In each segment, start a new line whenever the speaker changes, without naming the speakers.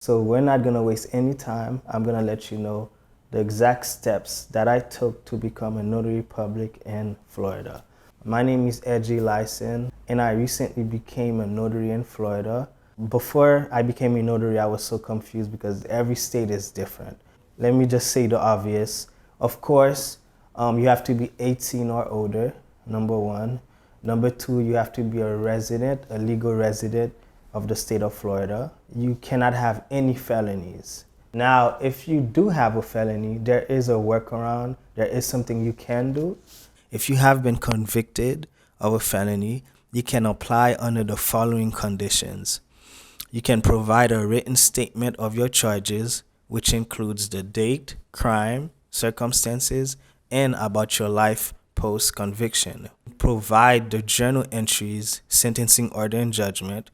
So we're not gonna waste any time. I'm gonna let you know the exact steps that I took to become a notary public in Florida. My name is Edgy and I recently became a notary in Florida. Before I became a notary, I was so confused because every state is different. Let me just say the obvious. Of course, you have to be 18 or older, number one. Number two, you have to be a resident, a legal resident of the state of Florida. You cannot have any felonies. Now, if you do have a felony, there is a workaround. There is something you can do. If you have been convicted of a felony, you can apply under the following conditions. You can provide a written statement of your charges, which includes the date, crime, circumstances, and about your life post-conviction. Provide the journal entries, sentencing order and judgment,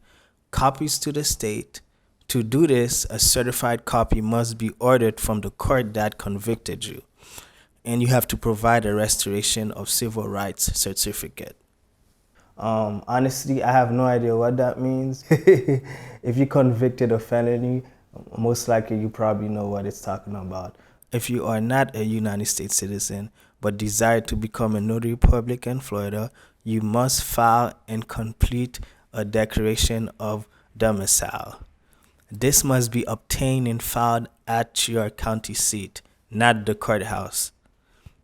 copies to the state. To do this, a certified copy must be ordered from the court that convicted you, and you have to provide a restoration of civil rights certificate. Honestly, I have no idea what that means. If you convicted of felony, most likely you probably know what it's talking about. If you are not a United States citizen but desire to become a notary public in Florida, you must file and complete a declaration of domicile. This must be obtained and filed at your county seat, not the courthouse.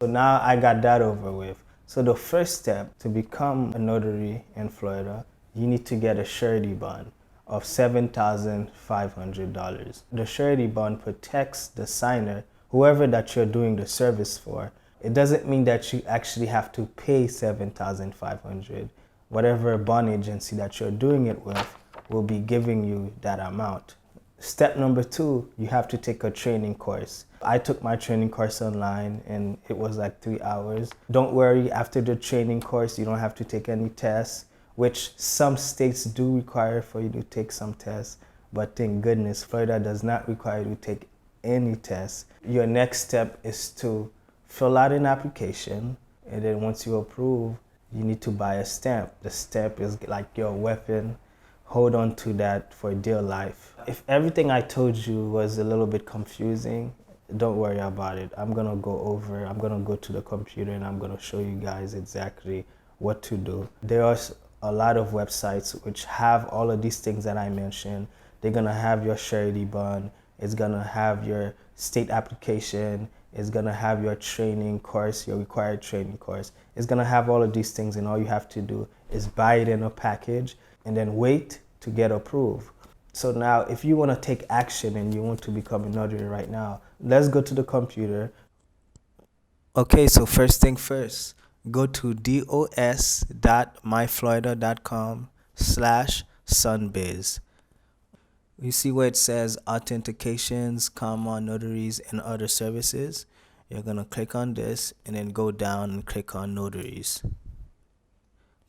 So now I got that over with. So the first step to become a notary in Florida, you need to get a surety bond of $7,500. The surety bond protects the signer, whoever that you're doing the service for. It doesn't mean that you actually have to pay $7,500. Whatever bond agency that you're doing it with will be giving you that amount. Step number two, you have to take a training course. I took my training course online and it was like 3 hours. Don't worry, after the training course, you don't have to take any tests, which some states do require for you to take some tests. But thank goodness, Florida does not require you to take any tests. Your next step is to fill out an application. And then once you approve, you need to buy a stamp. The stamp is like your weapon. Hold on to that for dear life. If everything I told you was a little bit confusing, don't worry about it. I'm gonna go to the computer and I'm gonna show you guys exactly what to do. There are a lot of websites which have all of these things that I mentioned. They're gonna have your surety bond. It's gonna have your state application. It's gonna have your training course, your required training course. It's gonna have all of these things, and all you have to do is buy it in a package and then wait to get approved. So now if you want to take action and you want to become a notary right now, let's go to the computer. Okay, so first thing first, go to dos.myflorida.com/sunbiz. You see where it says authentications, notaries, and other services? You're going to click on this and then go down and click on notaries.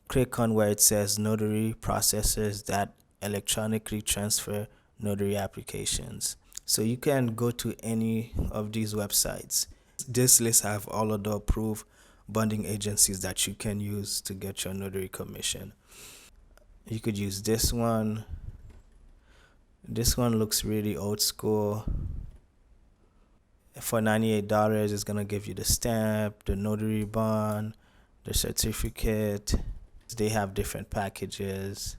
Click on where it says notary processors that electronically transfer notary applications. So you can go to any of these websites. This list have all of the approved bonding agencies that you can use to get your notary commission. You could use this one. This one looks really old school. For $98, it's gonna give you the stamp, the notary bond, the certificate. They have different packages.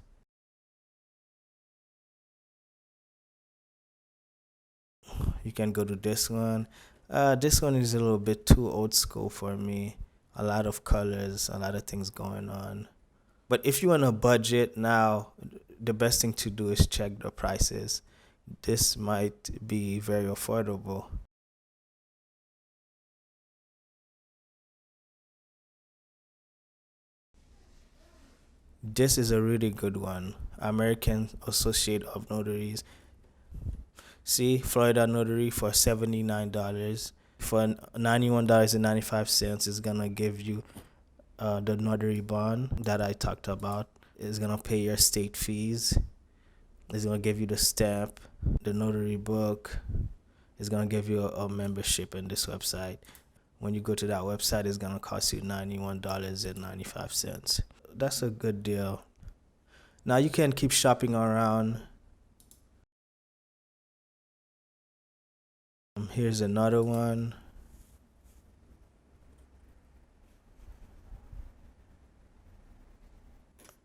You can go to this one. This one is a little bit too old school for me. A lot of colors, a lot of things going on. But if you're on a budget now, the best thing to do is check the prices. This might be very affordable. This is a really good one. American Associate of Notaries. See, Florida Notary for $79. For $91.95, it's gonna give you the notary bond that I talked about. It's gonna pay your state fees. It's gonna give you the stamp, the notary book. It's gonna give you a membership in this website. When you go to that website, it's gonna cost you $91.95. That's a good deal. Now you can keep shopping around. Here's another one.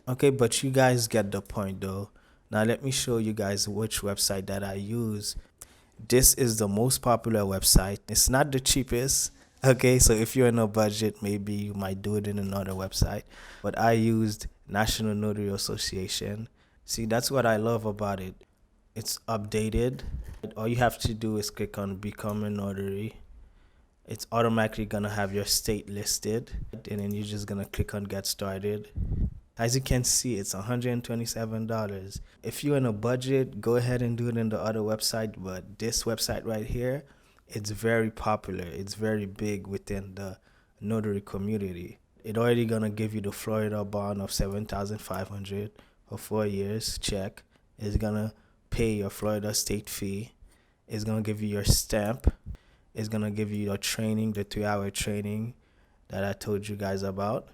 Okay, but you guys get the point though. Now let me show you guys which website that I use. This is the most popular website. It's not the cheapest. Okay, so if you're in a budget, maybe you might do it in another website. But I used National Notary Association. See, that's what I love about it. It's updated. All you have to do is click on Become a Notary. It's automatically gonna have your state listed, and then you're just gonna click on Get Started. As you can see, it's $127. If you're in a budget, go ahead and do it in the other website. But this website right here, it's very popular. It's very big within the notary community. It already gonna give you the Florida bond of $7,500 for 4 years. Check. It's gonna pay your Florida state fee. It's gonna give you your stamp. It's gonna give you your training, the 3-hour training that I told you guys about.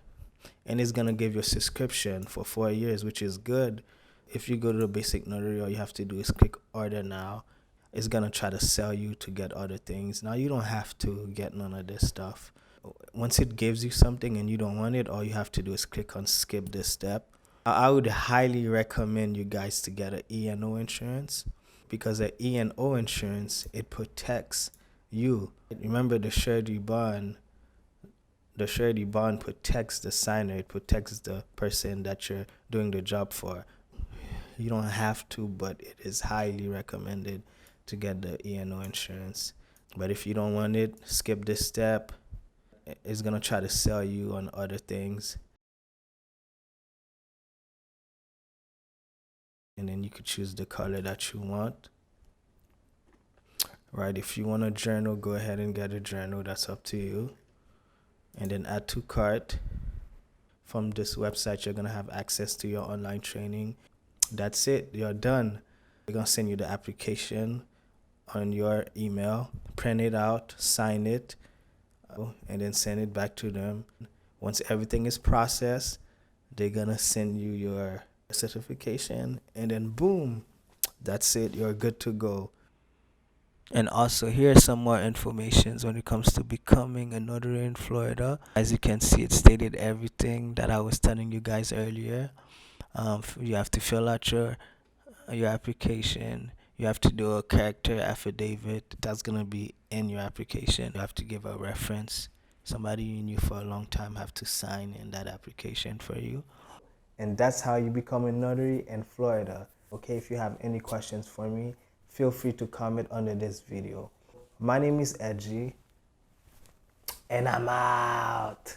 And it's gonna give you a subscription for 4 years, which is good. If you go to the basic notary, all you have to do is click order now. It's gonna try to sell you to get other things. Now you don't have to get none of this stuff. Once it gives you something and you don't want it, all you have to do is click on skip this step. I would highly recommend you guys to get an E&O insurance, because an E&O insurance, it protects you. Remember the surety bond. The surety bond protects the signer. It protects the person that you're doing the job for. You don't have to, but it is highly recommended to get the E&O insurance. But if you don't want it, skip this step. It's going to try to sell you on other things. And then you could choose the color that you want. Right, if you want a journal, go ahead and get a journal. That's up to you. And then add to cart. From this website, you're going to have access to your online training. That's it. You're done. They're going to send you the application on your email. Print it out, sign it, and then send it back to them. Once everything is processed, they're going to send you your certification. And then boom, that's it. You're good to go. And also, here's some more information when it comes to becoming a notary in Florida. As you can see, it stated everything that I was telling you guys earlier. You have to fill out your application. You have to do a character affidavit. That's going to be in your application. You have to give a reference. Somebody you knew for a long time have to sign in that application for you. And that's how you become a notary in Florida. Okay, if you have any questions for me, feel free to comment under this video. My name is Edgy, and I'm out.